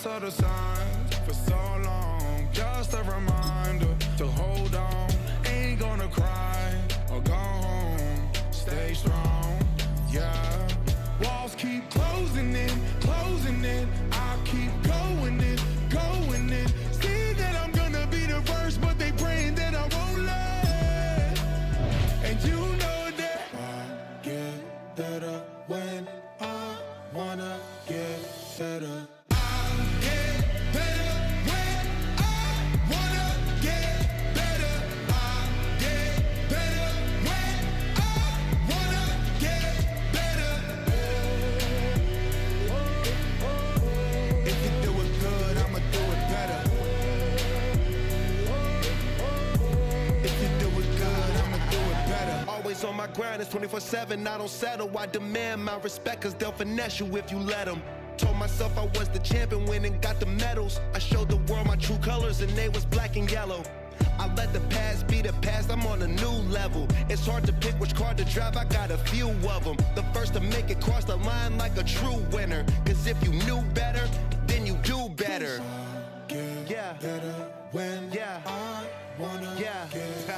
saw the signs for so long. Just a reminder to hold on. Ain't gonna cry or go home. Stay strong, yeah. Walls keep closing in, closing in. I keep going in, going in. See that I'm gonna be the first, but they praying that I won't let. And you know that I get better when I wanna get better. On my grind, it's 24/7, I don't settle. I demand my respect, cause they'll finesse you if you let them. Told myself I was the champion, went and got the medals. I showed the world my true colors and they was black and yellow. I let the past be the past, I'm on a new level. It's hard to pick which car to drive, I got a few of them. The first to make it cross the line like a true winner. Cause if you knew better, then you do better. Yeah. Better when I wanna get better.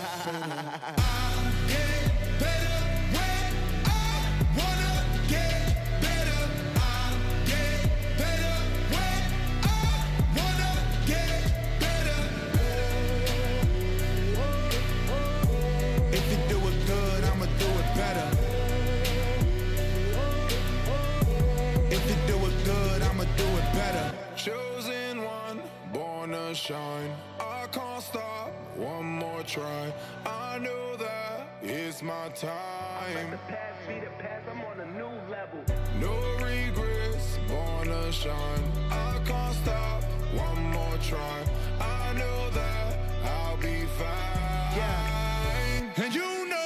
Chosen one, born to shine. I can't stop, one more try. I know that it's my time. Let the past be the past, I'm on a new level. No regrets, born to shine. I can't stop, one more try. I know that I'll be fine. Yeah. And you know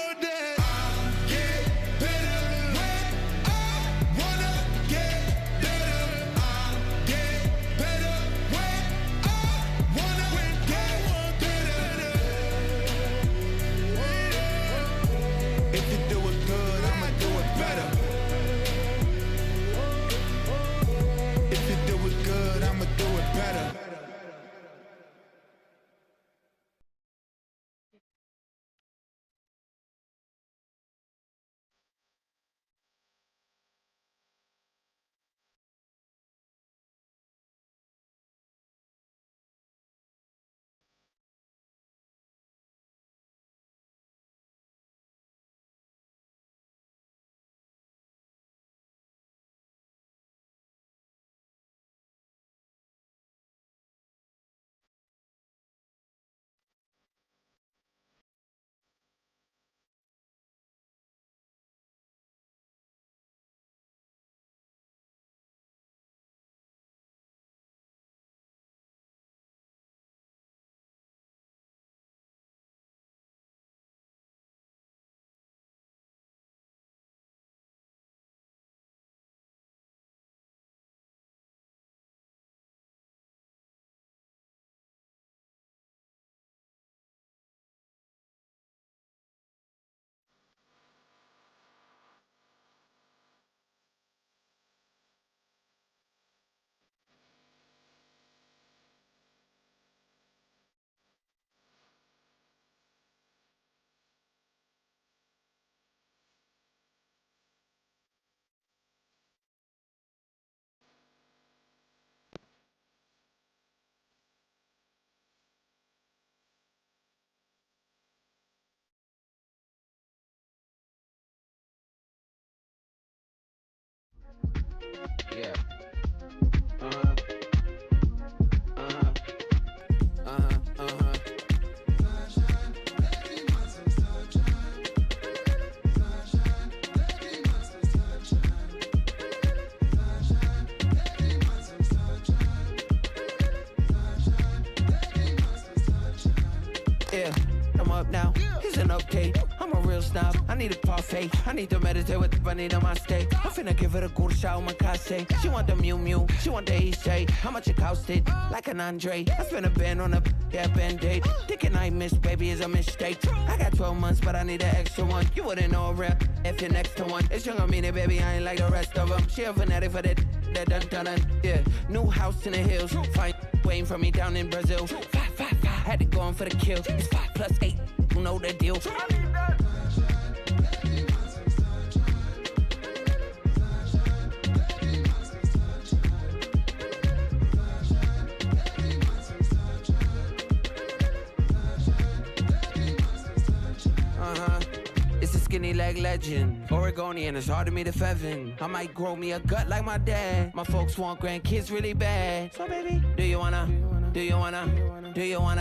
Yeah. Yeah, I'm up now. He's an update. I'm a real snob. I need a parfait. I need to meditate with the bunny on my steak. I'm finna give her a good shot with my case. She want the Mew Mew. She want the EJ. How much it costed? Like an Andre. I spent a band on a band-aid. Thinking I missed, baby, is a mistake. I got 12 months, but I need an extra one. You wouldn't know a rep if you're next to one. It's younger meaning, baby, I ain't like the rest of them. She a fanatic for that. that done, yeah. New house in the hills, fine waiting for me down in Brazil. 5, had to go on for the kill. It's 5 plus 8, you know the deal. It's a skinny leg legend. Oregonian, it's hard to meet a Fevin. I might grow me a gut like my dad. My folks want grandkids really bad. So baby, do you wanna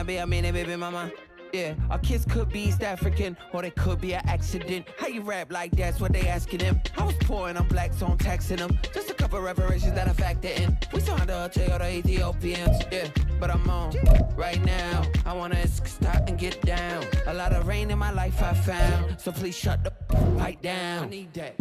be a mini baby mama? Yeah, our kids could be East African, or they could be an accident. How you rap like that's what they asking him. I was poor and I'm black, so I'm taxing them. Just a couple reparations that I factor in. We saw the Toyota Ethiopians, yeah, but I'm on right now. I wanna stop and get down. A lot of rain in my life I found, so please shut the fight down. I need that.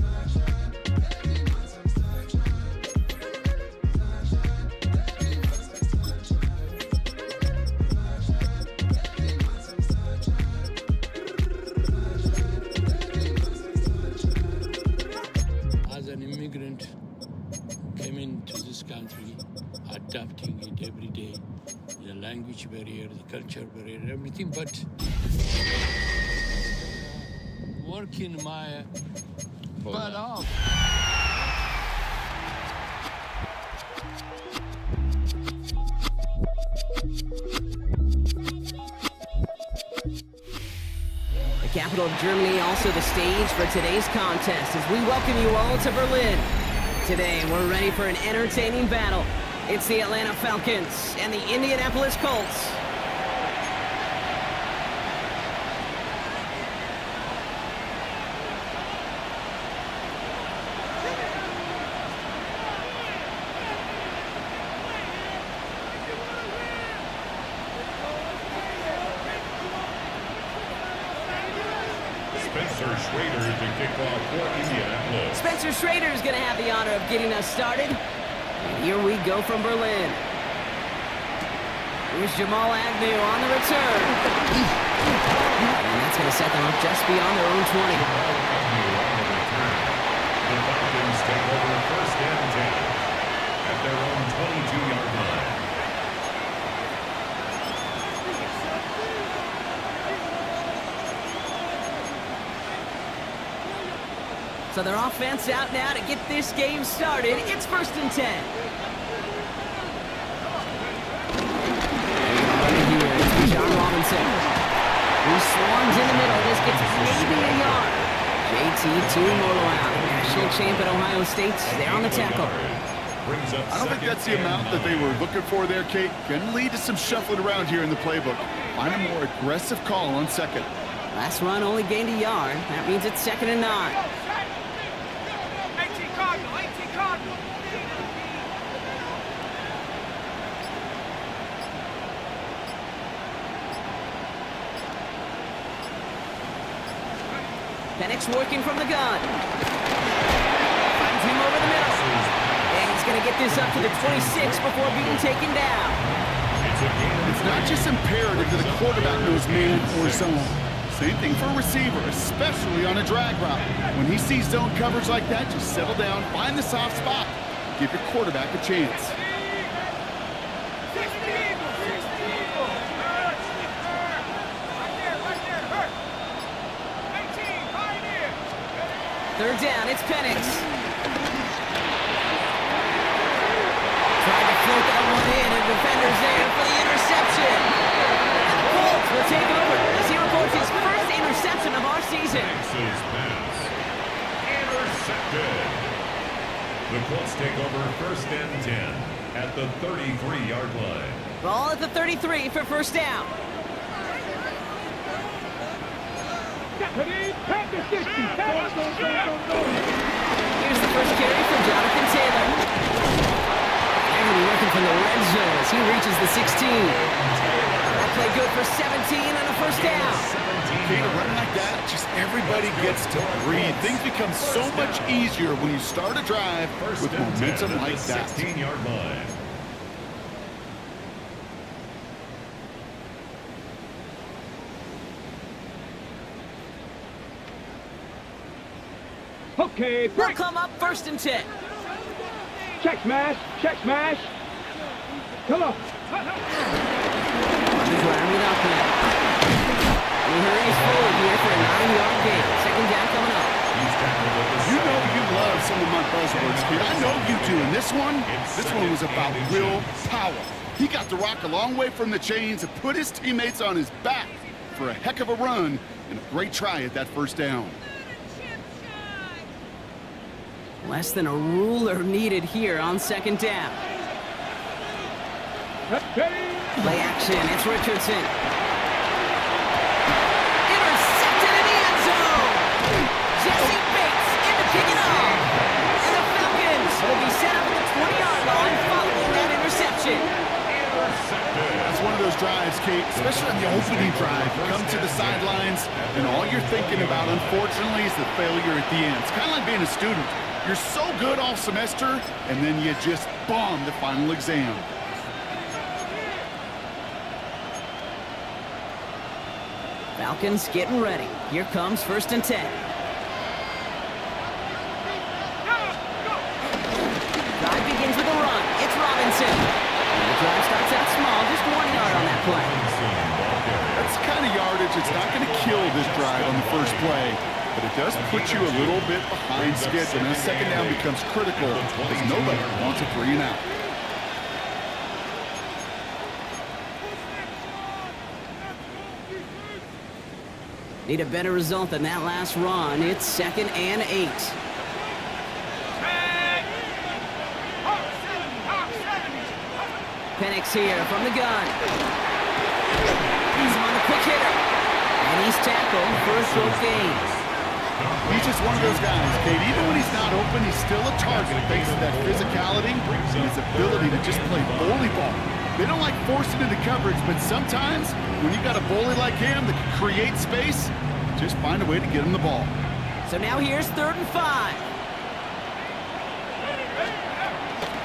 Country, adapting it every day, the language barrier, the culture barrier, everything, but working my butt off. The capital of Germany, also the stage for today's contest, as we welcome you all to Berlin. Today, we're ready for an entertaining battle. It's the Atlanta Falcons and the Indianapolis Colts. Spencer Schrader to kick off for Indianapolis. Spencer Schrader is going to have the honor of getting us started. And here we go from Berlin. Here's Jamal Agnew on the return. And that's going to set them up just beyond their own 20. The Falcons take over first and 10 at their own 22-yard line. So their offense out now to get this game started. It's first and 10. It's John Robinson, who swarms in the middle. This gets maybe a yard. JT Tuimoloau, national champ at Ohio State. They're on the tackle. I don't think that's the amount that they were looking for there, Kate. Can lead to some shuffling around here in the playbook. Find a more aggressive call on second. Last run only gained a yard. That means it's 2nd and 9. Penix working from the gun. Finds him over the middle. And he's going to get this up to the 26 before being taken down. It's not just imperative that a quarterback knows man or zone. Same thing for a receiver, especially on a drag route. When he sees zone coverage like that, just settle down, find the soft spot. Give your quarterback a chance. Third down, it's Penix. Tried to float that one in, and defenders there for the interception. Colts will take over as he reports his first interception of our season. Penix's pass. Intercepted. The Colts take over first and 10 at the 33-yard line. Ball at the 33 for first down. Here's the first carry for Jonathan Taylor. And he'll be working from the red zone as he reaches the 16. That play good for 17 on a first down. Okay, to run like that, just everybody gets to breathe. Things become so much easier when you start a drive with momentum like that. 16-yard line. Okay, we'll come up first and 10. Check smash. Check smash. Come on. He's wearing it up now. And he hurries forward here for a 9-yard gain. Second down coming up. You know you love some of my buzzwords, kid. I know you do. And this one was about real power. He got the rock a long way from the chains and put his teammates on his back for a heck of a run and a great try at that first down. Less than a ruler needed here on second down. Play action, it's Richardson. Intercepted in the end zone! Jesse Bates in to kick it off! And the Falcons will be set up at the 20-yard line following that interception. That's one of those drives, Kate, especially on the opening drive. You come to the sidelines, and all you're thinking about, unfortunately, is the failure at the end. It's kind of like being a student. You're so good all semester, and then you just bomb the final exam. Falcons getting ready. Here comes 1st and 10. Drive begins with a run. It's Robinson. And the drive starts out small, just 1 yard on that play. That's the kind of yardage that's not going to kill this drive on the first play, but it does put you a little bit behind schedule. And the second down becomes critical because nobody wants a 3 and out. Need a better result than that last run. It's 2nd and 8. Penix here from the gun. He's on the quick hitter. And he's tackled for a short gain. He's just one of those guys, Kate. Even when he's not open, he's still a target thanks to that physicality and his ability to just play bully ball. They don't like forcing into coverage, but sometimes when you got a bully like him that can create space, just find a way to get him the ball. So now here's 3rd and 5.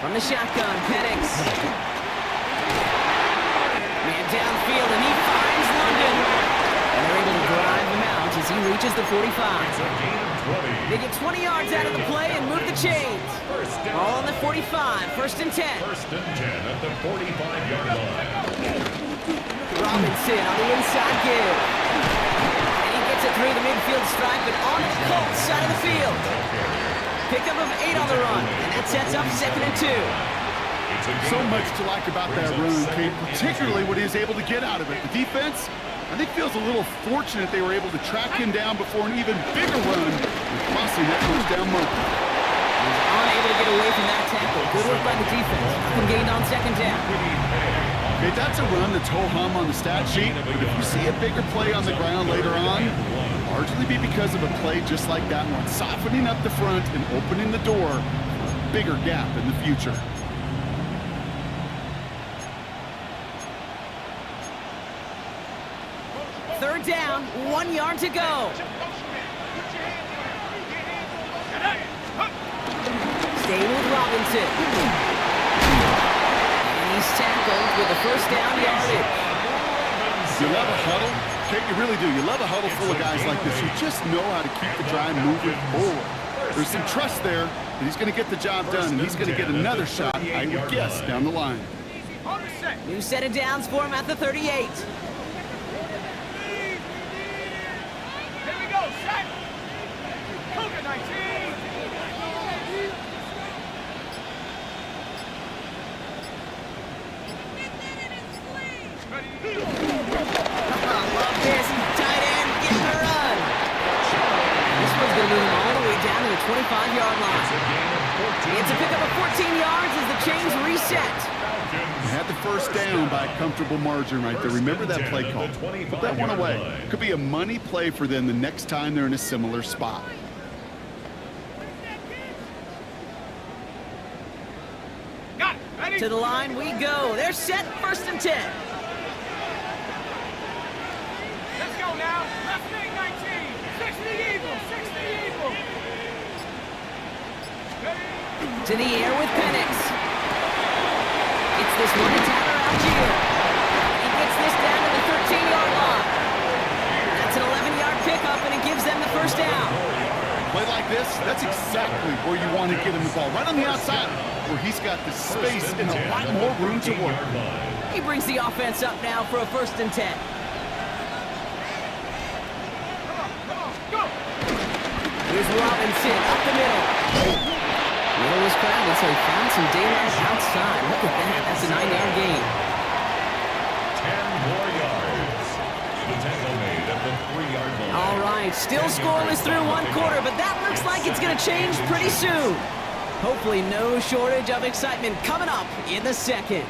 From the shotgun, Penix. Man downfield, and he finds London. And they're able to drive him out as he reaches the 45. They get 20 yards out of the play and move the chains. All on the 45, 1st and 10. 1st and 10 at the 45-yard line. Robinson on the inside give. And he gets it through the midfield stripe and on the Colts side of the field. Pickup of 8 on the run, and that sets up 2nd and 2. So much to like about that run, Kate, particularly what he was able to get out of it. The defense, I think, feels a little fortunate they were able to track him down before an even bigger run and crossing that first down marker. He was unable to get away from that tackle. Good work by the defense. Nothing gained on 2nd down. Okay, that's a run that's ho-hum on the stat sheet, but if you see a bigger play on the ground later on, it'll largely be because of a play just like that one, softening up the front and opening the door for a bigger gap in the future. Third down, 1 yard to go. Staying with Robinson. And he's tackled with a 1st down yardage. You love a huddle? Kate, you really do. You love a huddle full of guys like this who just know how to keep the drive moving forward. There's some trust there that he's going to get the job done, and he's going to get another shot, I would guess, down the line. New set of downs for him at the 38. All the way down to the 25-yard line. It's a pickup of 14 yards as the chains reset. You had the first down by a comfortable margin right there. Remember that play call. Put that one away. Could be a money play for them the next time they're in a similar spot. To the line we go. They're set, 1st and 10. Let's go now. Left wing 19. 6 to the Eagles. 6 to the Eagles. To the air with Penix. It's this one to Tyler Algier. He gets this down to the 13-yard line. That's an 11-yard pickup, and it gives them the 1st down. play like this, that's exactly where you want to get him the ball. Right on the outside, where he's got the space and a lot more room to work. He brings the offense up now for a 1st and 10. Here's Robinson up the middle. Middle was crowded, so he found some daylight outside. Look at that. That's a 9-yard gain. 10 more yards. The tackle made at the 3-yard line. All right, still scoreless through 1 quarter, but that looks like it's going to change pretty soon. Hopefully no shortage of excitement coming up in the 2nd.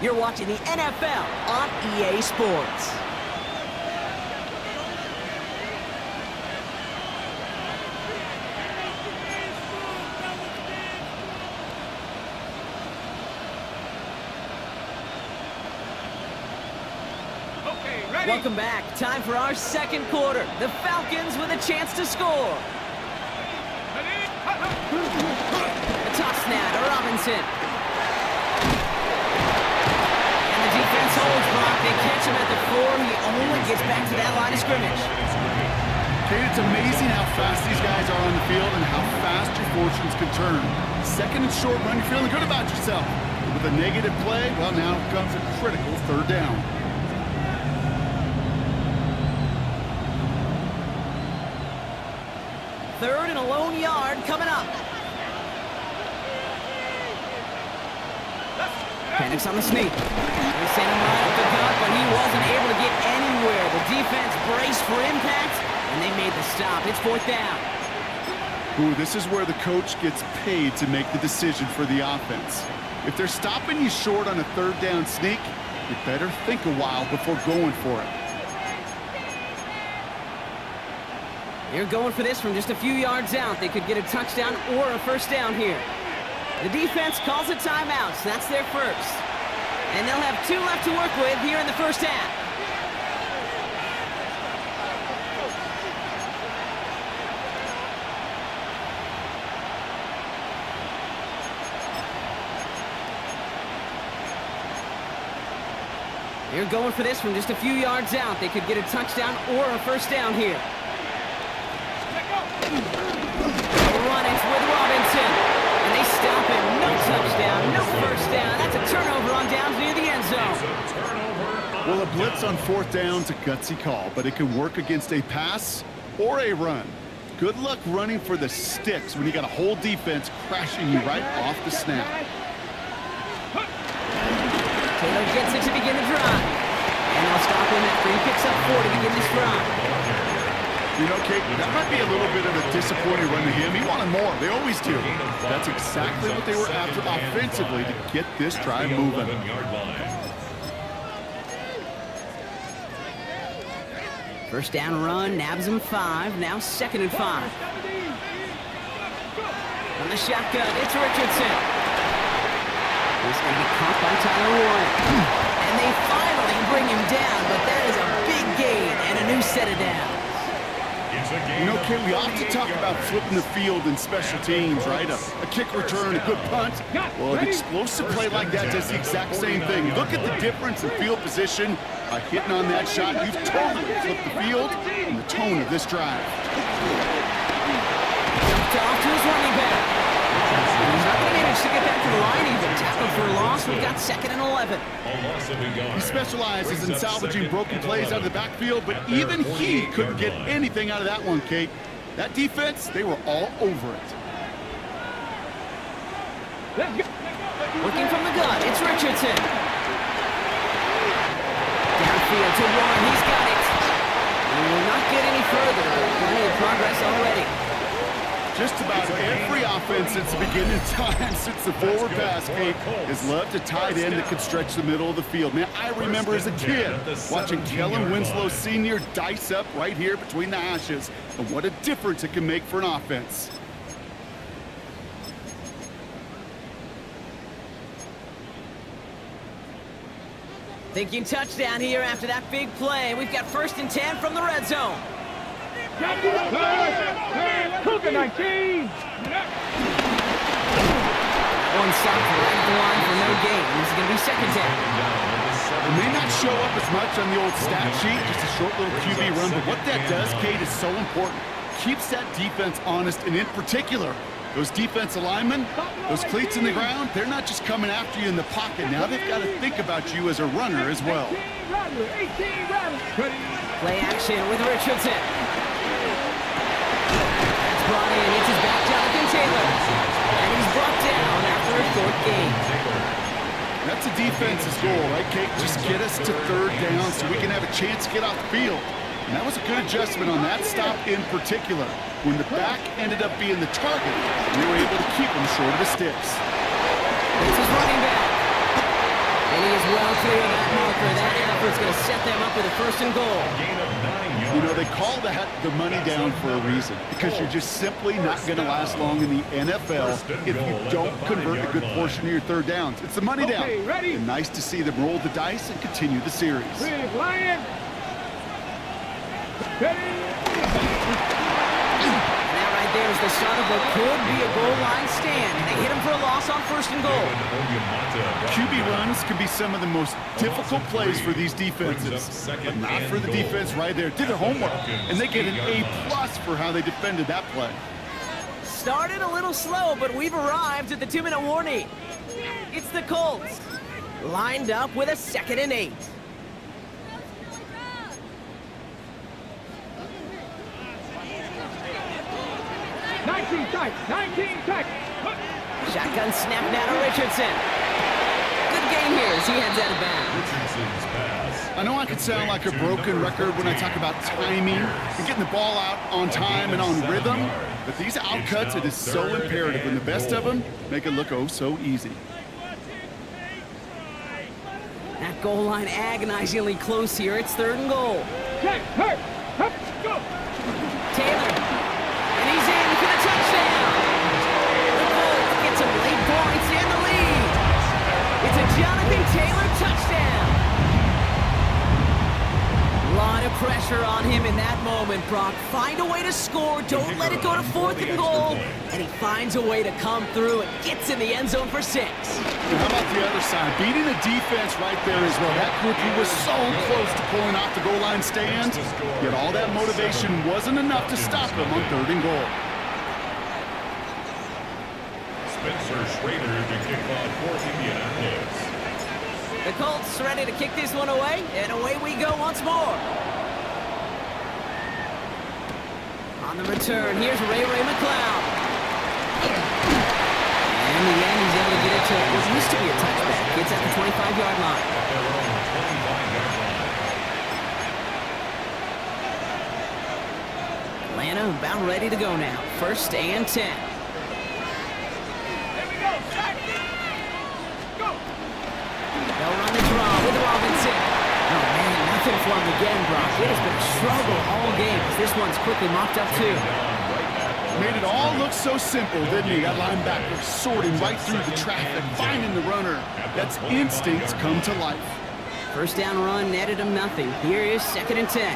You're watching the NFL on EA Sports. Welcome back. Time for our 2nd quarter. The Falcons with a chance to score. A toss snap to Robinson. And the defense holds Brock. They catch him at the 4. He only gets back to that line of scrimmage. Kate, it's amazing how fast these guys are on the field and how fast your fortunes can turn. 2nd and short run, you're feeling good about yourself. With a negative play, well, now comes a critical 3rd down. 3rd and a lone yard coming up. Penix on the sneak. They sent him right up the gut, but he wasn't able to get anywhere. The defense braced for impact, and they made the stop. It's 4th down. Ooh, this is where the coach gets paid to make the decision for the offense. If they're stopping you short on a 3rd down sneak, you better think a while before going for it. They're going for this from just a few yards out. They could get a touchdown or a 1st down here. The defense calls a timeout, so that's their 1st. And they'll have 2 left to work with here in the 1st half. They're going for this from just a few yards out. They could get a touchdown or a 1st down here. Runnings with Robinson, and they stop it. No touchdown, no 1st down. That's a turnover on downs near the end zone. Well, a blitz on 4th down's a gutsy call, but it can work against a pass or a run. Good luck running for the sticks when you got a whole defense crashing you right off the snap. Taylor gets it to begin the drive, and they'll stop him after he picks up 4 to begin this drive. You know, Kate, that might be a little bit of a disappointing run to him. He wanted more. They always do. That's exactly what they were after offensively to get this drive moving. First down run, nabs him 5. Now 2nd and 5. On the shotgun, it's Richardson. He's going to be caught by Tyler Warren. And they finally bring him down, but that is a big gain and a new set of downs. You know, Kate, we often talk about flipping the field in special teams, right? A kick return, a good punt. Well, an explosive play like that does the exact same thing. Look at the difference in field position by hitting on that shot. You've totally flipped the field and the tone of this drive. Jumped off to his running back. He's not going to manage to get back to the line even. Tackled for a loss. We've got 2nd and 11. He specializes in salvaging broken plays out of the backfield, but even he couldn't get anything out of that one, Kate. That defense, they were all over it. Working from the gun, it's Richardson. Downfield to Warren, he's got it. He will not get any further. Plenty of progress already. Just about every offense since the beginning of time, since the forward pass, Kate, has loved a tight end that could stretch the middle of the field. Man, I remember as a kid watching Kellen Winslow Sr. dice up right here between the hashes, and what a difference it can make for an offense. Thinking touchdown here after that big play. We've got 1st and 10 from the red zone. Cougar 19! One stop right at the line for no gain. This is going to be 2nd down. It may not show up as much on the old stat sheet, just a short little QB run, but what that does, Kate, is so important. keeps that defense honest, and in particular, those defensive linemen, those cleats in the ground, they're not just coming after you in the pocket. Now they've got to think about you as a runner as well. Play action with Richardson. That's brought in. It's his back, Jonathan Taylor. And he's brought down after a short gain. That's a defense's goal, right, Kate? Just get us to third down so we can have a chance to get off the field. And that was a good adjustment on that stop in particular. When the back ended up being the target, we were able to keep him short of the sticks. It's his running back. And he is well clear of that marker. That effort's going to set them up with a 1st and goal. You know, they call that the money down for a reason, because you're just simply not going to last long in the NFL if you don't convert a good portion of your third downs. It's the money down. And nice to see them roll the dice and continue the series. Lion. There's the start of what could be a goal line stand. They hit him for a loss on 1st and goal. QB runs can be some of the most difficult plays for these defenses, but not for the defense right there. Did their homework, and they get an A+ for how they defended that play. Started a little slow, but we've arrived at the 2-minute warning. It's the Colts, lined up with a 2nd and 8. Shotgun snap now to Richardson. Good game here as he heads out of bounds. I know I could sound like a broken record when I talk about timing and getting the ball out on time and on rhythm, but these outcuts, it is so imperative, and the best of them make it look oh so easy. That goal line agonizingly close here. It's 3rd and goal. Taylor. And he's in for the touchdown. The Colts get some late points and the lead. It's a Jonathan Taylor touchdown. A lot of pressure on him in that moment, Brock. Find a way to score. Don't let it go to 4th and goal. And he finds a way to come through and gets in the end zone for 6. And how about the other side? Beating the defense right there as well. That group who was so close to pulling off the goal line stand, yet all that motivation wasn't enough to stop them on 3rd and goal. Spencer Schrader to kick off for Indianapolis. The Colts ready to kick this one away, and away we go once more. On the return, here's Ray McLeod. And in the end, he's able to get it to what used to be a touchback. It's at the 25-yard line. Atlanta about ready to go now. 1st and 10. They'll run the draw with Robinson. Oh, man, nothing for him again, Brock. It has been a struggle all game. This one's quickly mopped up, too. Made it all look so simple, didn't he? That linebacker sorting right through the traffic, finding the runner. That's instincts come to life. 1st down run netted him nothing. Here is 2nd and 10.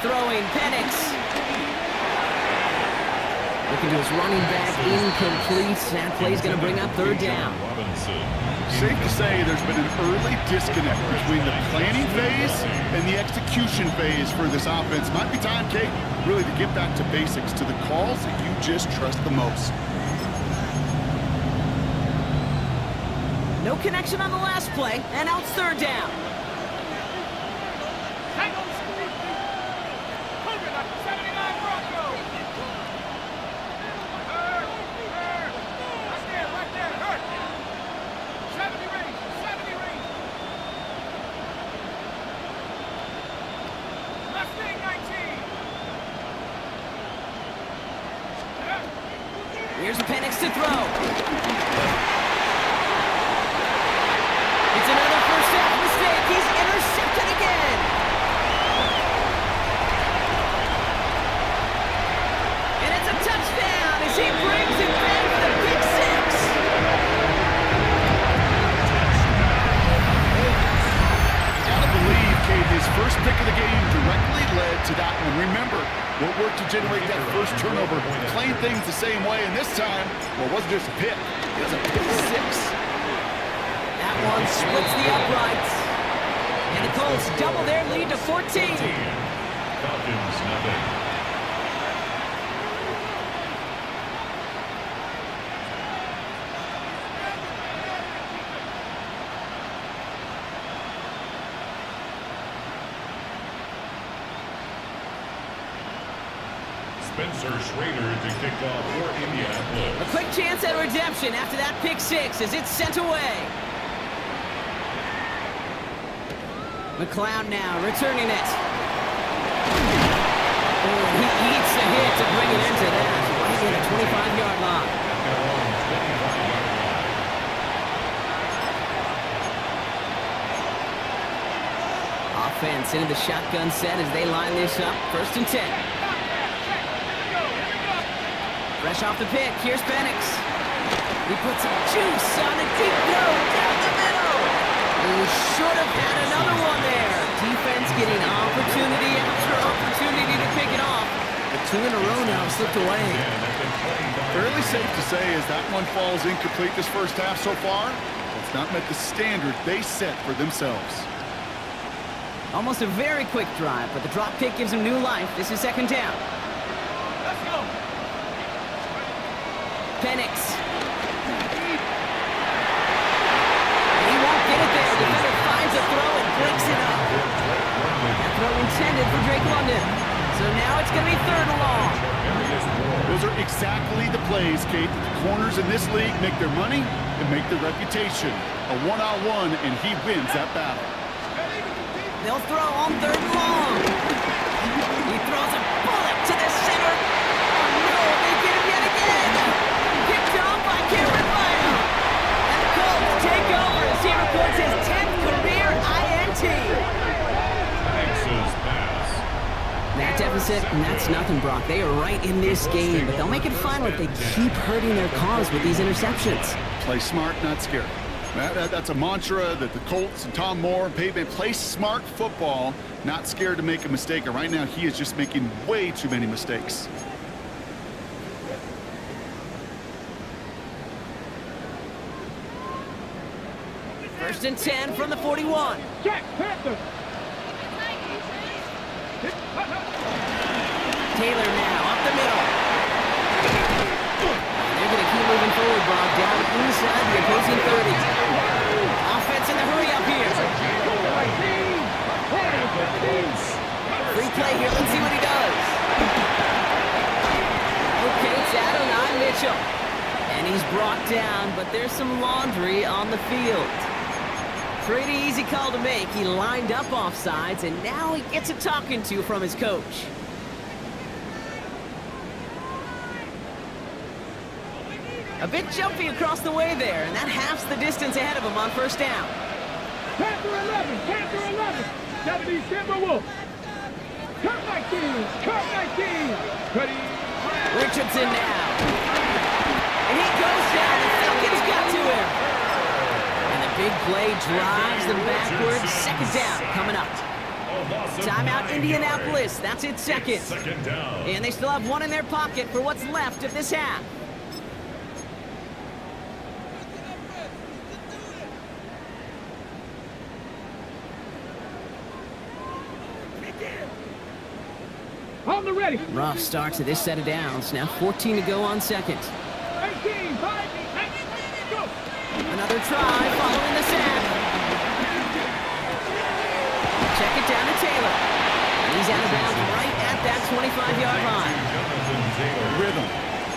Throwing Penix. Looking to his running back, incomplete. That play's going to bring up 3rd down. Safe to say there's been an early disconnect between the planning phase and the execution phase for this offense. Might be time, Kate, really to get back to basics, to the calls that you just trust the most. No connection on the last play, and now it's 3rd down. Here's Penix to throw. It's another 1st half mistake. He's intercepted again. And it's a touchdown as he brings it back for the pick 6. You gotta believe, Kate, his first pick of the game directly led to that one. Remember, what worked to generate that first turnover, playing things the same way, and this time, well, it wasn't just a pick, it was a pick 6. That one splits the uprights. And And the Colts double their lead to 14. Falcons, nothing. Spencer Schrader to kick off for Indianapolis. A quick chance at redemption after that pick six as it's sent away. McLeod now returning it. Oh, he eats a hit to bring it into that. Right in the 25-yard line. Offense into the shotgun set as they line this up. 1st and 10. Fresh off the pick, here's Penix. He puts some juice on a deep throw down the middle. He should have had another one there. Defense getting opportunity after opportunity to pick it off. The 2 in a row now slipped away. Fairly safe to say as that one falls incomplete this first half so far, it's not met the standard they set for themselves. Almost a very quick drive, but the drop kick gives him new life. This is 2nd down. Let's go. Penix. He won't get it there. Defender finds a throw and breaks it up. That throw intended for Drake London. So now it's going to be 3rd and long. Those are exactly the plays, Kate, that the corners in this league make their money and make their reputation. A one-on-one, and he wins that battle. They'll throw on 3rd and long. He throws a bullet to the center. Oh, no, they get him yet again. Picked off by Cameron Lyle. And the Colts take over as he records his 10th career INT. Penix's pass. That deficit, and that's nothing, Brock. They are right in this game, but they'll make it final if they keep hurting their cause with these interceptions. Play smart, not scared. That's a mantra that the Colts and Tom Moore and Pavement play smart football, not scared to make a mistake. And right now, he is just making way too many mistakes. First and 10 from the 41. Jack Panther. Taylor now up the middle. They're going to keep moving forward, Brock, down inside the opposing 30. Offense in the hurry up here. Free play here. Let's see what he does. Okay, it's Adonai Mitchell. And he's brought down, but there's some laundry on the field. Pretty easy call to make. He lined up offsides, and now he gets a talking to from his coach. A bit jumpy across the way there, and that halves the distance ahead of him on 1st down. Panther 11, Panther 11. Deputy Timberwolf. Cut 19, cut 19. Cuddy. Richardson now. And he goes down. The Falcons got to him. And the big play drives them backwards. 2nd down coming up. Timeout Indianapolis. That's its 2nd. 2nd down. And they still have one in their pocket for what's left of this half. On the ready. Rough start to this set of downs. Now 14 to go on 2nd. 18, 5, go. Another try following the sack. Check it down to Taylor. He's out of bounds right at that 25-yard line. Rhythm.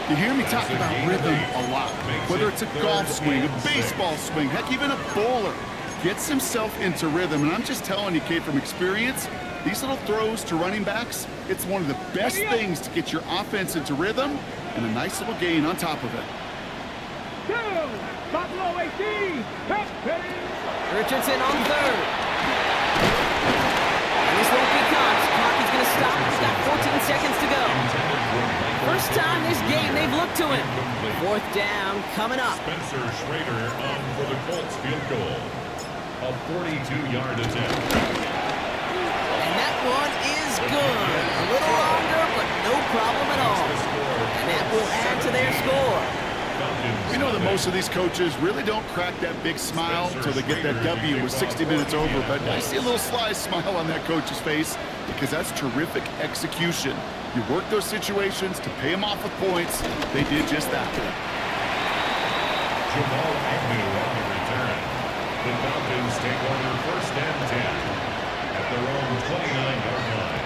You hear me talk about rhythm a lot. Whether it's a golf swing, a baseball swing, heck, even a bowler. Gets himself into rhythm. And I'm just telling you, Kate, from experience, these little throws to running backs, it's one of the best things to get your offense into rhythm and a nice little gain on top of it. Buffalo 18. Richardson on 3rd. And this won't be caught. Clock is going to stop. He's got 14 seconds to go. First time this game they've looked to him. 4th down coming up. Spencer Schrader on for the Colts field goal. A 42-yard attempt. And that one is good. A little longer, but no problem at all. And that will add to their score. We know that most of these coaches really don't crack that big smile until they get that W with 60 minutes over, but I see a little sly smile on that coach's face because that's terrific execution. You work those situations to pay them off with points. They did just that. Jamal Agnew on the return. The Falcons take over 1st and 10 at their own 29-yard line.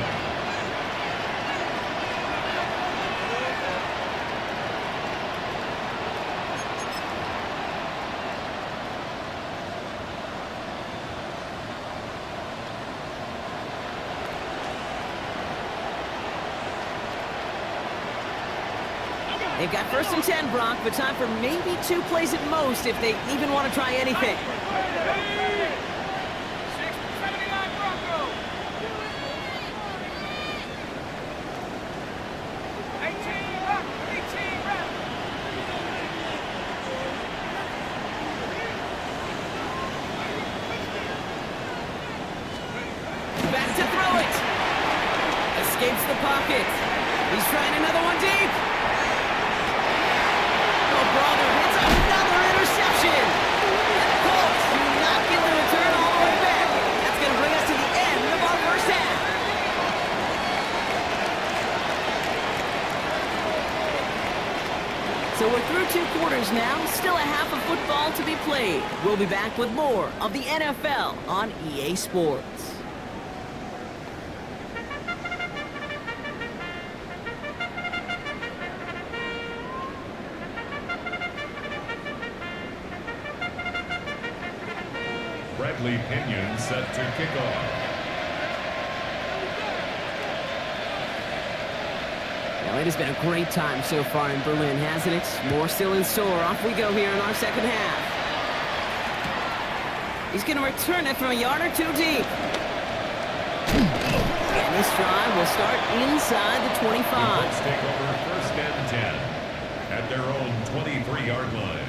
They've got 1st and 10, Brock, but time for maybe 2 plays at most if they even want to try anything. 679 Broncos. 18 back, 18 back. Back to throw it. Escapes the pocket. He's trying another one deep. Brother hits another interception. And the Colts do not get the return all the way back. That's going to bring us to the end of our first half. So we're through 2 quarters now. Still a half of football to be played. We'll be back with more of the NFL on EA Sports. Bradley Pinion set to kick off. Well, it has been a great time so far in Berlin, hasn't it? More still in store. Off we go here in our second half. He's going to return it from a yard or 2 deep. And this drive will start inside the 25. The Colts take over 1st and 10 at their own 23-yard line.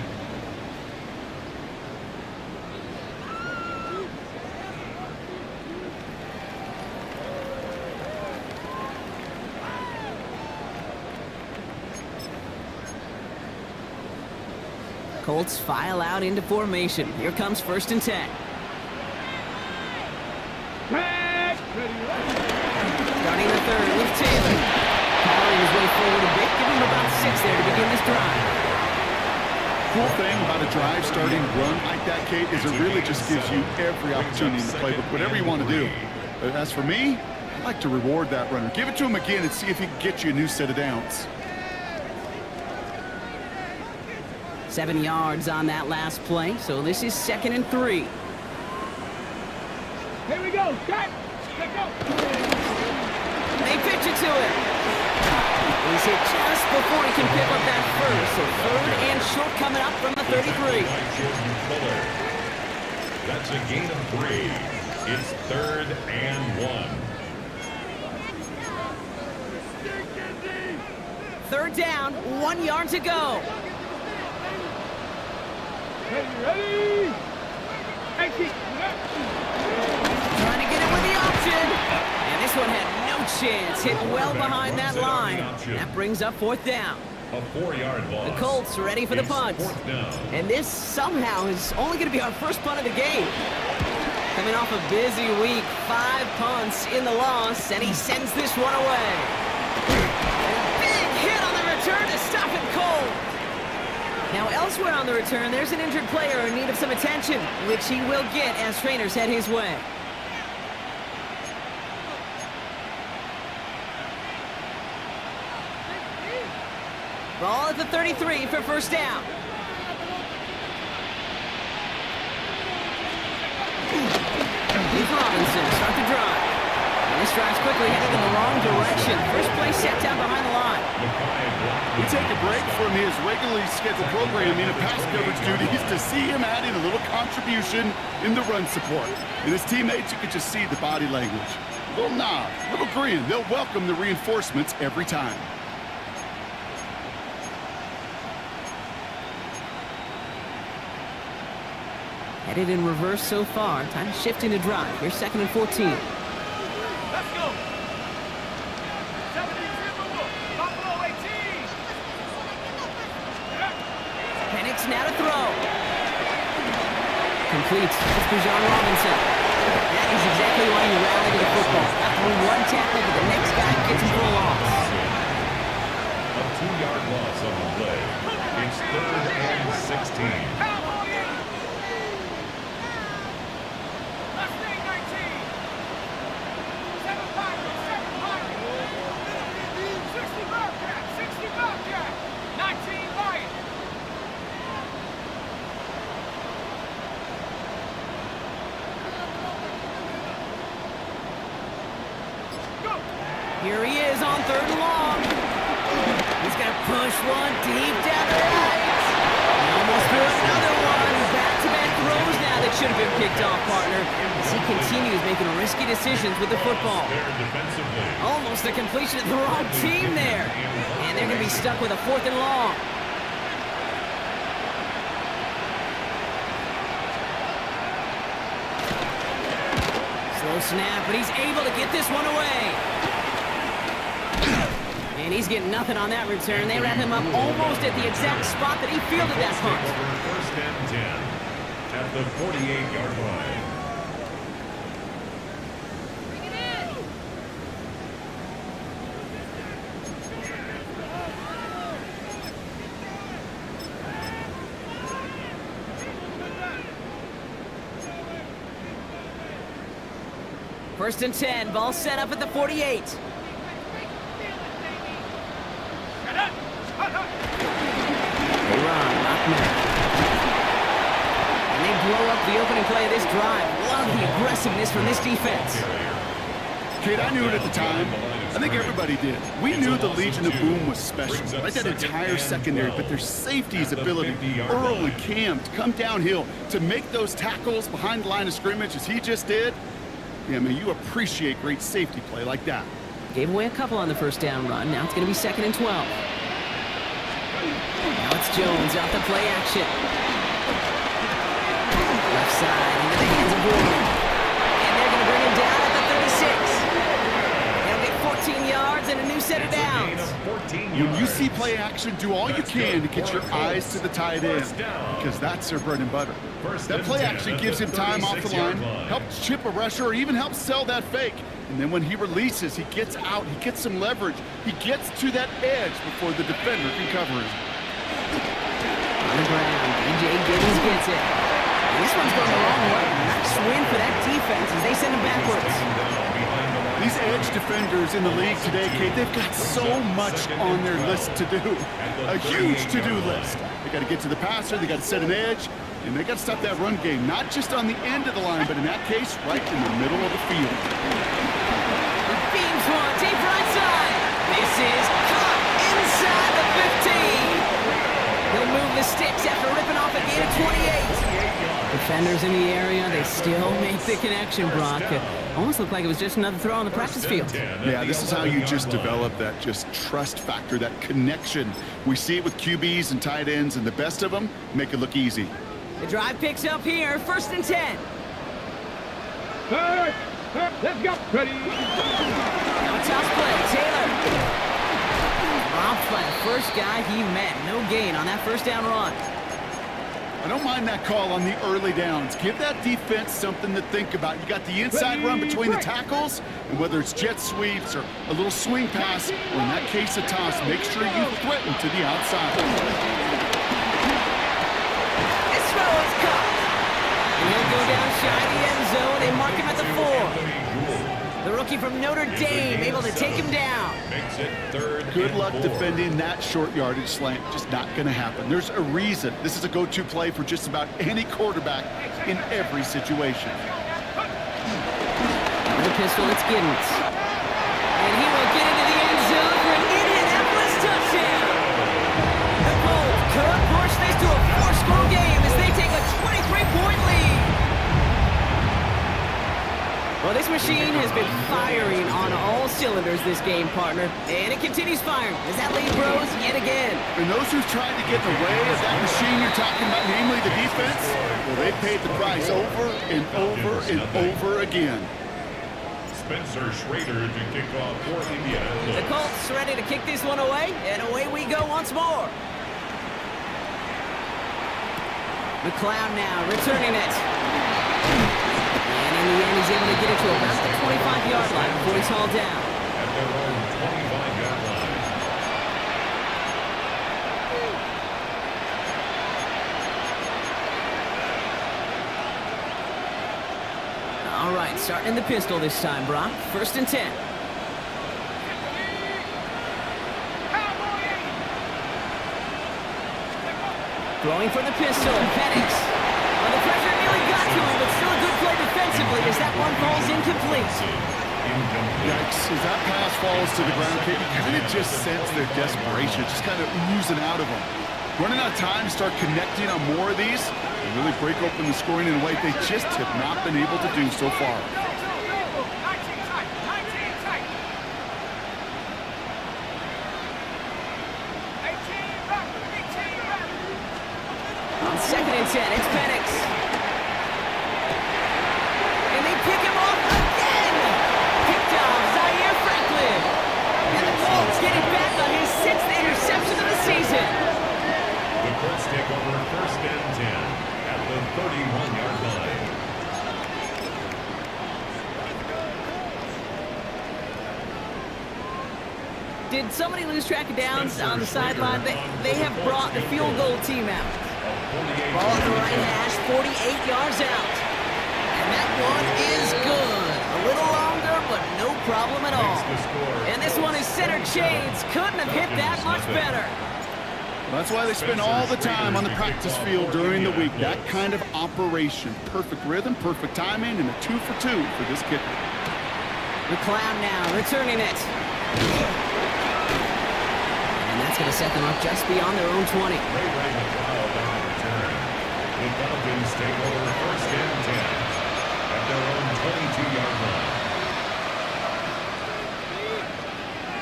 Colts file out into formation. Here comes 1st and 10. Starting the 3rd with Taylor. Powering his way forward a bit. Give him about 6 there to begin this drive. Cool thing about a drive starting run like that, Kate, is it really just gives you every opportunity in the playbook, whatever you want to do. But as for me, I like to reward that runner. Give it to him again and see if he can get you a new set of downs. 7 yards on that last play, so this is 2nd and 3. Here we go. Cut. Let's go. They pitch it to him. He's hit just before he can pick up that first, so 3rd and short coming up from the 33. That's a gain of 3. It's 3rd and 1. 3rd down, 1 yard to go. Ready? Trying to get it with the option. And this one had no chance. Hit well behind that line. That brings up 4th down. A 4-yard loss. The Colts ready for the punt. And this somehow is only going to be our first punt of the game. Coming off a busy week, 5 punts in the loss, and he sends this one away. And a big hit on the return to stop it cold. Now elsewhere on the return, there's an injured player in need of some attention, which he will get as trainers head his way. Ball at the 33 for 1st down. Here's Robinson, start the drive. And this drive's quickly headed in the wrong direction. First play set down behind the line. We take a break from his regularly scheduled programming and pass coverage duties to see him adding a little contribution in the run support. And his teammates, you could just see the body language. A little nod, a little grin. They'll welcome the reinforcements every time. Headed in reverse so far. Time to shift into drive. Here's 2nd and 14. Let's go. 17 Buffalo 18. now to throw. Complete. It's Bijan Robinson. That is exactly why you rally to the football. After one tackle, but the next guy gets him for a loss. A 2-yard loss on the play. It's 3rd and 16. Here he is on 3rd and long. He's going to push one deep down the right. Almost threw another one. Back-to-back throws now that should have been picked off, partner. As he continues making risky decisions with the football. Almost a completion of the wrong team there. And they're going to be stuck with a 4th and long. Slow snap, but he's able to get this one away. And he's getting nothing on that return. They wrap him up almost at the exact spot that he fielded that punt. 1st and 10 at the 48-yard line. First and 10, ball set up at the 48. And they blow up the opening play of this drive. Love the aggressiveness from this defense. Kate, I knew it at the time. I think everybody did. We knew the Legion of Boom was special, right? That entire secondary, but their safety's ability, Earl and Cam, to come downhill, to make those tackles behind the line of scrimmage as he just did. Yeah, I mean, you appreciate great safety play like that. Gave away a couple on the first down run. Now it's going to be 2nd and 12. Now it's Jones out the play action. Left side into the hands of Gordon. And they're going to bring him down at the 36. They'll get 14 yards and a new set of downs. When you see play action, do all you can to get your eyes to the tight end, because that's their bread and butter. That play action gives him time off the line, helps chip a rusher, or even helps sell that fake. And then when he releases, he gets out, he gets some leverage. He gets to that edge before the defender can cover him. On the ground, DJ Giddens gets it. And this one's going the wrong way. Nice win for that defense as they send him backwards. These edge defenders in the league today, Kate, they've got so much on their list to do. A huge to-do list. They got to get to the passer, they got to set an edge, and they got to stop that run game, not just on the end of the line, but in that case, right in the middle of the field. Beams one, deep right side. This is caught inside the 15. He'll move the sticks after ripping off a gain of 28. Defenders in the area, they still make the connection, Brock. It almost looked like it was just another throw on the practice field. Yeah, this is how you just develop that just trust factor, that connection. We see it with QBs and tight ends, and the best of them make it look easy. The drive picks up here, 1st and 10. All right, let's go. Ready. Now a toss play, Taylor. Robbed by the first guy he met. No gain on that first down run. I don't mind that call on the early downs. Give that defense something to think about. You got the inside run between the tackles, and whether it's jet sweeps or a little swing pass, or in that case a toss, make sure you threaten to the outside. This throw is caught. And he'll go down shy of the end zone. They mark him at the 4. The rookie from Notre Dame able to take him down. Makes it 3rd. Good luck defending that short yardage slant. Just not going to happen. There's a reason this is a go-to play for just about any quarterback in every situation. The pistol, it's Giddens. And he will get into the end zone for an Indianapolis touchdown. The Colts could push this to a 4-score game as they take a 23-point lead. Well, this machine has been firing on all cylinders this game, partner. And it continues firing as that lead grows yet again. And those who've tried to get in the way of that machine you're talking about, namely the defense, well, they paid the price over and over and over again. Spencer Schrader to kick off for Indianapolis. The Colts ready to kick this one away, and away we go once more. McLeod now returning it. And in the end, he's able to get it to about the 25-yard line before he's hauled down. At their own 25-yard line. All right, starting in the pistol this time, Brock. 1st and 10. Throwing for the pistol, Penix. Well, the pressure nearly got to him, but still a good play defensively as that one falls incomplete. Yikes, as that pass falls to the ground, you kind of just sense their desperation, just kind of oozing out of them. Running out of time to start connecting on more of these, and really break open the scoring in a way they just have not been able to do so far. On 2nd and 10, it's Penix. And they pick him off again! Picked off Zaire Franklin. And the Colts getting back on his 6th interception of the season. The Colts take over 1st and 10 at the 31-yard line. Did somebody lose track of downs on the sideline? They have brought the field goal team out. Ball at the right hash, 48 yards out. And that one is good. A little longer, but no problem at all. And this one is center chains. Couldn't have hit that much better. That's why they spend all the time on the practice field during the week. That kind of operation. Perfect rhythm, perfect timing, and a 2 for 2 for this kicker. McLeod now returning it. And that's going to set them up just beyond their own 20. The Falcons take over 1st and 10 at their own 22-yard line.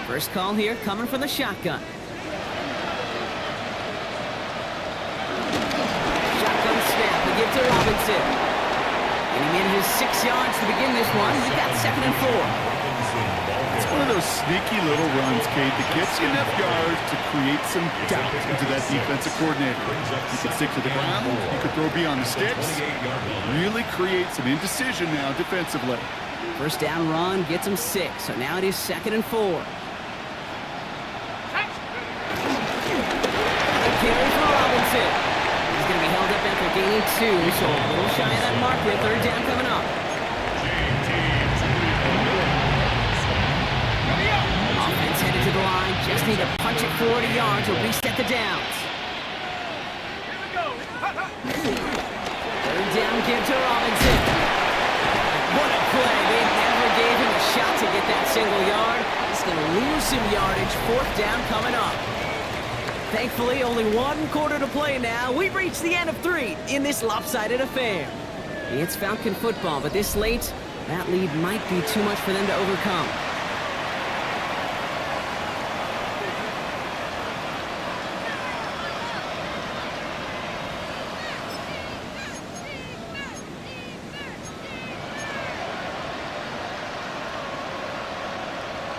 First call here coming from the shotgun. Shotgun snap, we give to Robinson. And he made his 6 yards to begin this one. He got 2nd and 4. It's one of those sneaky little runs, Kate, that gets you enough yards to create some doubt into that defensive coordinator. You can stick to the ground, you can throw beyond the sticks, really create some indecision now defensively. First down run gets him 6, so now it is 2nd and 4. Carry for Robinson. He's going to be held up after gaining 2, so a little shy of that mark here. 3rd down coming up. Offense headed to the line. Just need to punch it 40 yards or reset the downs. 3rd down give to Robinson. What a play. They never gave him a shot to get that single yard. He's going to lose some yardage. 4th down coming up. Thankfully, only 1 quarter to play now. We've reached the end of 3 in this lopsided affair. It's Falcon football, but this late, that lead might be too much for them to overcome.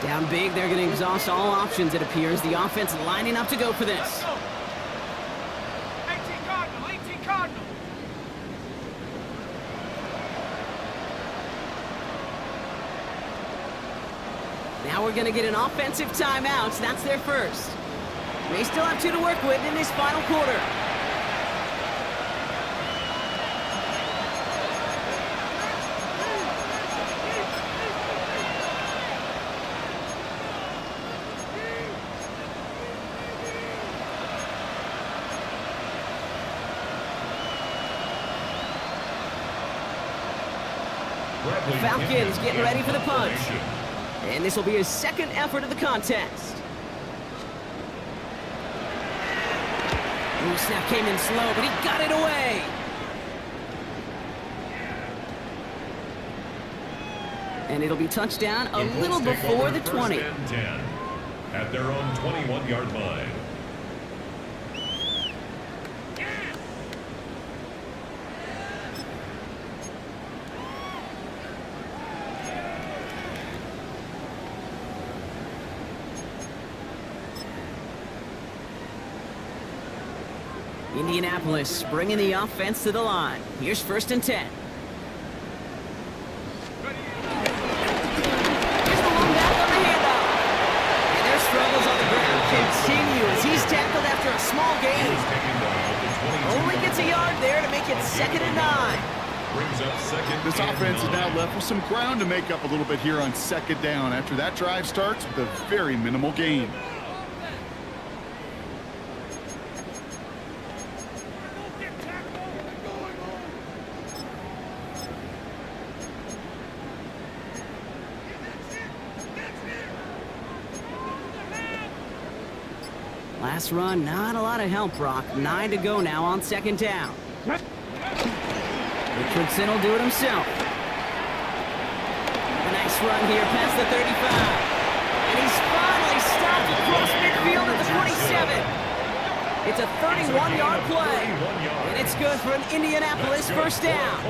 Down big, they're going to exhaust all options, it appears. The offense lining up to go for this. 18 Cardinal, 18 Cardinal. Now we're going to get an offensive timeout. That's their first. They still have 2 to work with in this final quarter. The Falcons getting ready for the punch. And this will be his 2nd effort of the contest. Ooh, snap came in slow, but he got it away. And it'll be touchdown a little before the 20. 1st and 10 at their own 21-yard line. Indianapolis bringing the offense to the line. Here's 1st and 10. Here's the long back on the handoff. And their struggles on the ground continue as he's tackled after a small gain. Only gets a yard there to make it 2nd and 9. This offense is now left with some ground to make up a little bit here on 2nd down after that drive starts with a very minimal gain. Last run, not a lot of help, Brock. 9 to go now on 2nd down. Richardson will do it himself. A nice run here past the 35. And he's finally stopped across midfield at the 27. It's a 31-yard play. And it's good for an Indianapolis 1st down.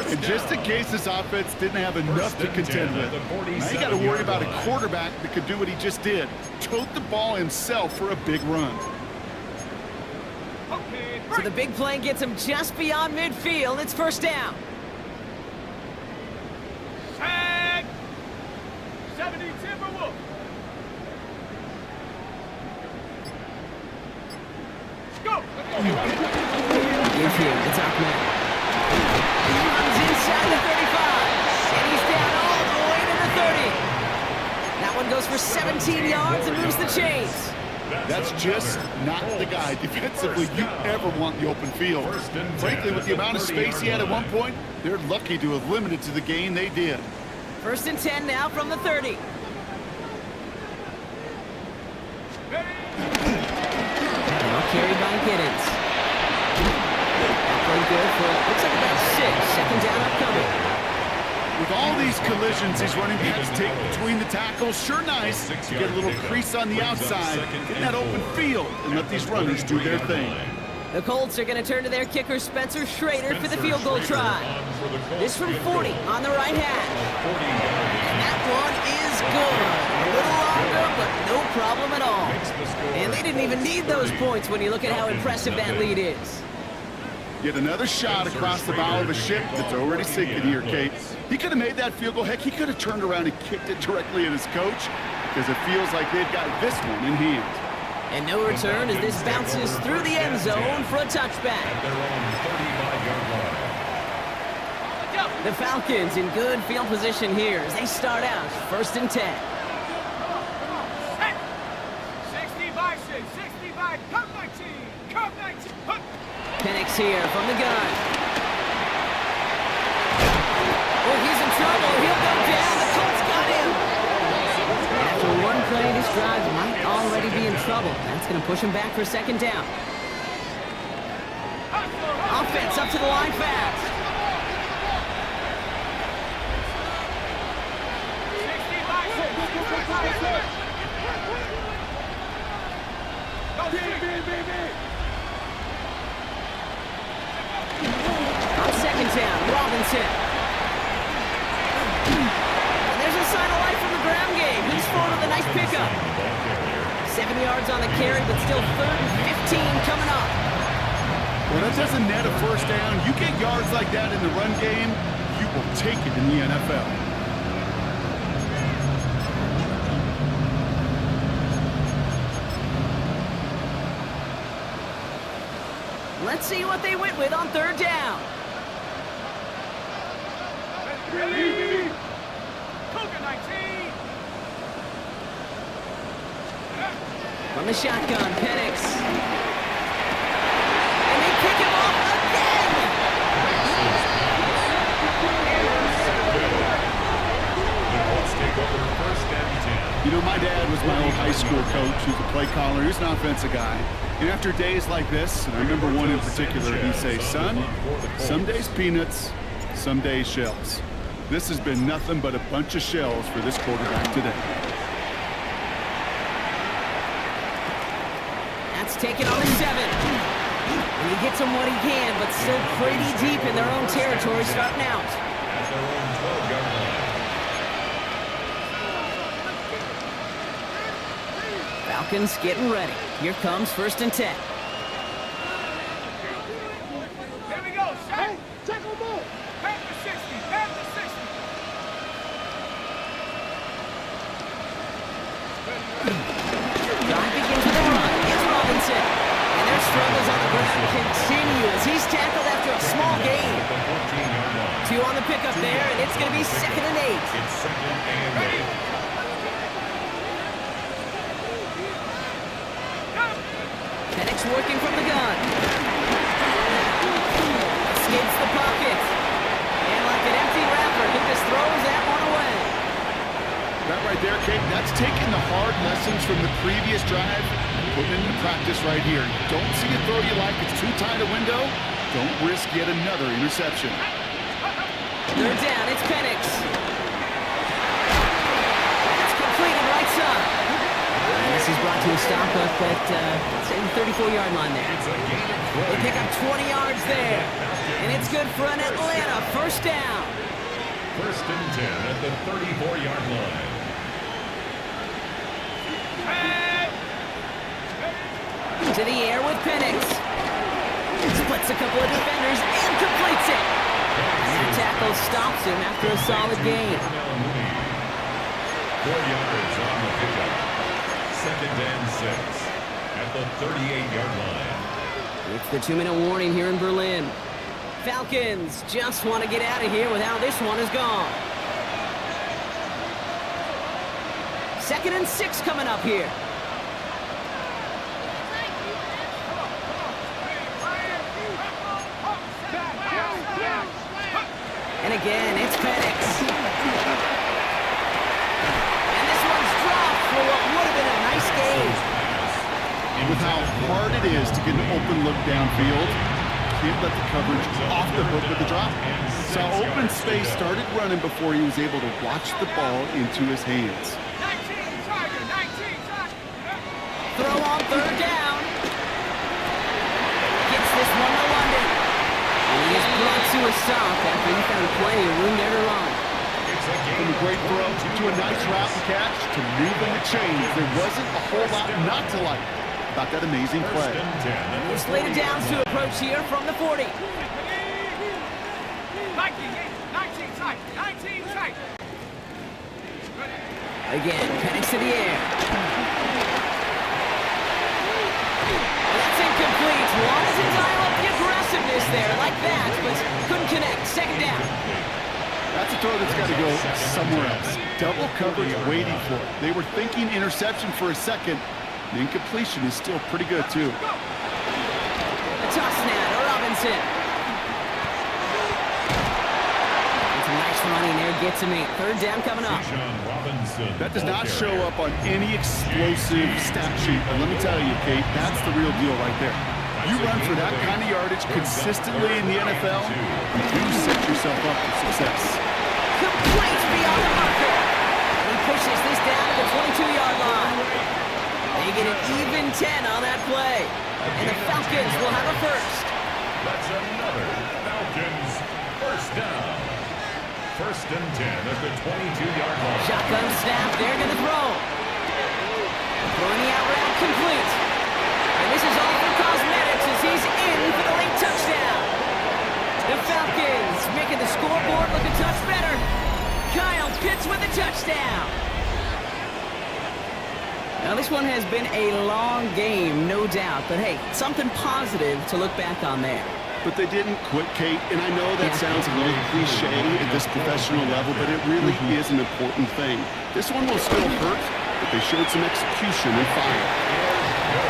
And just in case this offense didn't have enough to contend with, now you got to worry about a quarterback that could do what he just did. Tote the ball himself for a big run. So the big play gets him just beyond midfield. It's 1st down. Tag! 70 Timberwolf. Go! Infield, it's Ahmed. He runs inside the 35. And he's down all the way to the 30. That one goes for 17 yards and moves the chains. That's just not the guy defensively you ever want in the open field. Frankly, with the amount of space he had at one point, they're lucky to have limited to the gain they did. 1st and 10 now from the 30. Now carried by Giddens. That good for, looks like about 6. 2nd down upcoming. With all these collisions these running backs take between the tackles, sure nice to get a little crease on the outside, get in that open field, and let these runners do their thing. The Colts are going to turn to their kicker, Spencer Schrader, for the field goal try. This from 40 on the right hash. And that one is good. A little longer, but no problem at all. And they didn't even need those points when you look at how impressive that lead is. Yet another shot across the bow of a ship that's already sinking here, Kate. He could have made that field goal. Heck, he could have turned around and kicked it directly at his coach because it feels like they've got this one in hand. And no return as this bounces through the end zone for a touchback. The Falcons in good field position here as they start out 1st and 10. 65, 65, come 19, come 19. Penix here from the gun. Oh, he's in trouble. He'll go down. The Colts got him. After one play, this drive might already be in trouble. That's going to push him back for 2nd down. Offense up to the line fast. 2nd down, Robinson. And there's a sign of life from the ground game. He's forward with a nice pickup. 7 yards on the carry, but still 3rd and 15 coming up. When it doesn't net a 1st down, you get yards like that in the run game, you will take it in the NFL. Let's see what they went with on 3rd down. From the shotgun, Penix. And they pick him off again! You know, my dad was my old high school coach. He was a play caller. He was an offensive guy. And after days like this, and I remember one in particular, he'd say, son, some days peanuts, some days shells. This has been nothing but a bunch of shells for this quarterback today. That's taken on the 7. And he gets him what he can, but still pretty deep in their own territory starting out. Falcons getting ready. Here comes 1st and 10. struggles on the ground continue as he's tackled after a small gain. 2 on the pickup there, and it's going to be 2nd and 8. It's 2nd and 8. Penix working from the gun. Escapes the pocket. And like an empty wrapper, he just throws that one away. That right there, Kate, that's taking the hard lessons from the previous drive and putting it into practice right here. Don't see a throw you like, it's too tight a window. Don't risk yet another interception. 3rd down, it's Penix. It's completed right side. And this is brought to a stop up at the 34-yard line there. They pick up 20 yards there. And it's good for an Atlanta 1st down. 1st and 10 at the 34-yard line. To the air with Penix. Splits a couple of defenders and completes it. And that tackle stops him after a solid gain. 4 yards on the pickup. 2nd and 6 at the 38-yard line. It's the 2-minute warning here in Berlin. Falcons just want to get out of here with how this one is gone. 2nd and 6 coming up here. And again, it's Penix. And this one's dropped for what would have been a nice game. With how hard it is to get an open look downfield, can't let the coverage off the hook with the drop. Saw open space, started running before he was able to watch the ball into his hands. 19 Tiger, 19 Tiger. Throw on 3rd down. Gets this one to London. And he is brought to a stop after he found plenty of room there to run. From a great throw to a nice route and catch to moving the chains. There wasn't a whole lot not to like about that amazing play. We're slated downs to approach here from the 40. 19 tight, 19 tight. Again, Penix to the air. That's incomplete. Wanted to dial up the aggressiveness there like that, but couldn't connect. 2nd down. That's a throw that's got to go somewhere else. Double coverage waiting for it. They were thinking interception for a second. The incompletion is still pretty good, too. A toss now to Robinson. It's a nice running there. Gets him 8. 3rd down coming up. That does not show up on any explosive stat sheet. But let me tell you, Kate, that's the real deal right there. You run for that kind of yardage consistently in the NFL, you do set yourself up for success. Complete beyond the marker. He pushes this down to the 22-yard line. They get an even 10 on that play. And the Falcons will have a 1st. That's another Falcons 1st down. 1st and 10 at the 22-yard line. Shotgun snap. They're going to throw. Throwing the out route complete. And this is all for cosmetics as he's in for the late touchdown. The Falcons making the scoreboard look a touch better. Kyle Pitts with a touchdown. Now, this one has been a long game, no doubt. But, hey, something positive to look back on there. But they didn't quit, Kate. And I know that sounds a little cliche at this professional level, but it really is an important thing. This one will still hurt, but they showed some execution and fire.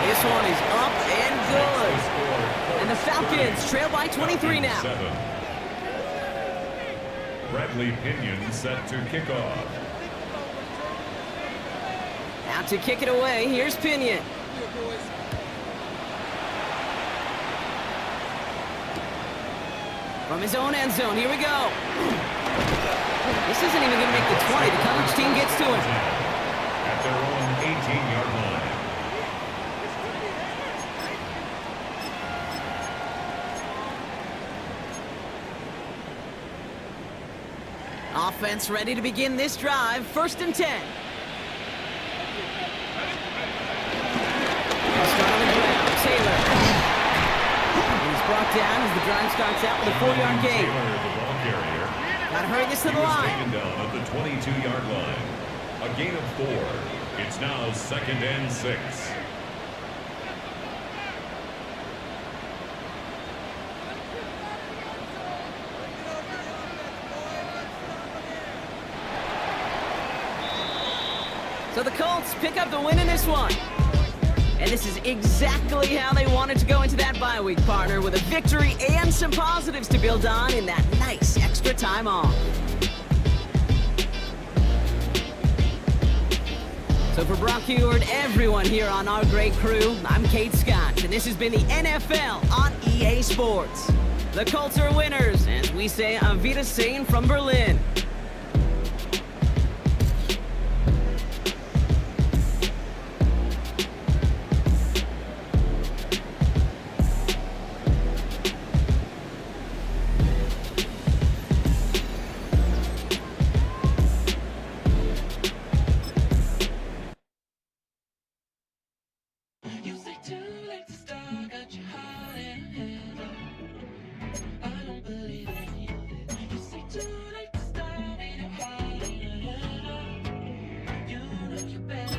This one is up and good. And the Falcons trail by 23 now. Bradley Pinion set to kick off. Out to kick it away, here's Pinion. From his own end zone, here we go. This isn't even going to make the 20. The coverage team gets to him. At their own 18-yard line. Offense ready to begin this drive. 1st and 10. Start on the ground. Taylor. He's brought down as the drive starts out with a 4-yard gain. Taylor, the ball carrier. Got to hurry this to the line. Taken down at the 22-yard line. A gain of 4. It's now 2nd and 6. So the Colts pick up the win in this one. And this is exactly how they wanted to go into that bye week, partner, with a victory and some positives to build on in that nice extra time off. So for Brock Heward, everyone here on our great crew, I'm Kate Scott, and this has been the NFL on EA Sports. The Colts are winners, as we say Auf Wiedersehen from Berlin. Too late to stop me, you're hiding, you know you better.